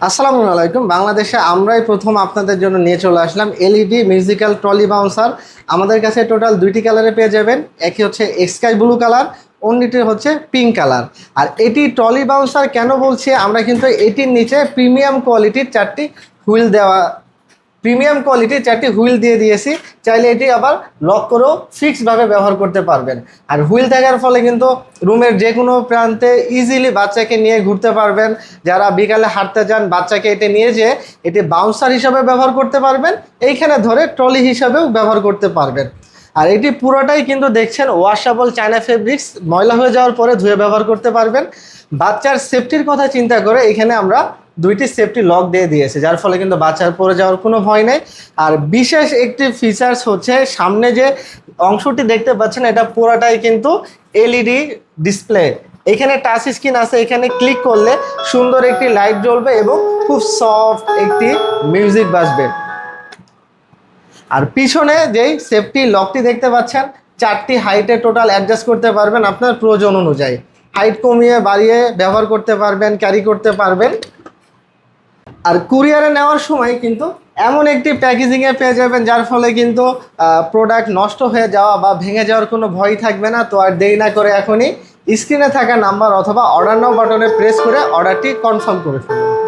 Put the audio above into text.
আসসালামু আলাইকুম। বাংলাদেশে আমরাই প্রথম আপনাদের জন্য নিয়ে চলে আসলাম এলইডি মিউজিক্যাল ট্রলি বাউন্সার। আমাদের কাছে টোটাল দুইটি কালারে পেয়ে যাবেন। একটি হচ্ছে স্কাই ব্লু কালার, অন্যটি হচ্ছে পিঙ্ক কালার। আর এটি ট্রলি বাউন্সার কেন বলছি, আমরা কিন্তু এটির নিচে প্রিমিয়াম কোয়ালিটির চারটি হুইল দিয়ে দিয়েছি। চাইলে এটি আবার লক করেও ফিক্সডভাবে ব্যবহার করতে পারবেন। আর হুইল থাকার ফলে কিন্তু রুমের যে কোনো প্রান্তে ইজিলি বাচ্চাকে নিয়ে ঘুরতে পারবেন। যারা বিকালে হাঁটতে যান, বাচ্চাকে এটি নিয়ে যেয়ে এটি বাউন্সার হিসাবে ব্যবহার করতে পারবেন, এইখানে ধরে ট্রলি হিসাবেও ব্যবহার করতে পারবেন। আর এটি পুরোটাই কিন্তু দেখছেন ওয়াশেবল চায়না ফেব্রিক্স, ময়লা হয়ে যাওয়ার পরে ধুয়ে ব্যবহার করতে পারবেন। বাচ্চার সেফটির কথা চিন্তা করে এখানে আমরা দুইটি সেফটি লক দিয়ে দিয়েছে, যার ফলে কিন্তু বাচ্চার পড়ে যাওয়ার কোনো ভয় নেই। আর বিশেষ একটি ফিচার্স হচ্ছে সামনে যে অংশটি দেখতে পাচ্ছেন, এটা পুরোটাই কিন্তু এলইডি ডিসপ্লে। এখানে টাচ স্ক্রিন আছে, এখানে ক্লিক করলে সুন্দর একটি লাইট জ্বলবে এবং খুব সফট একটি মিউজিক বাজবে। আর পিছনে যেই সেফটি লকটি দেখতে পাচ্ছেন, চারটি হাইটে টোটাল অ্যাডজাস্ট করতে পারবেন আপনার প্রয়োজন অনুযায়ী। হাইট কমিয়ে বাড়িয়ে ব্যবহার করতে পারবেন, ক্যারি করতে পারবেন। আর কুরিয়ারে নেওয়ার সময় কিন্তু এমন একটি প্যাকেজিংয়ে পেয়ে যাবেন, যার ফলে কিন্তু প্রোডাক্ট নষ্ট হয়ে যাওয়া বা ভেঙে যাওয়ার কোনো ভয় থাকবে না। তো আর দেরি না করে এখনই স্ক্রিনে থাকা নাম্বার অথবা অর্ডার নাও বাটনে প্রেস করে অর্ডারটি কনফার্ম করে ফেলুন।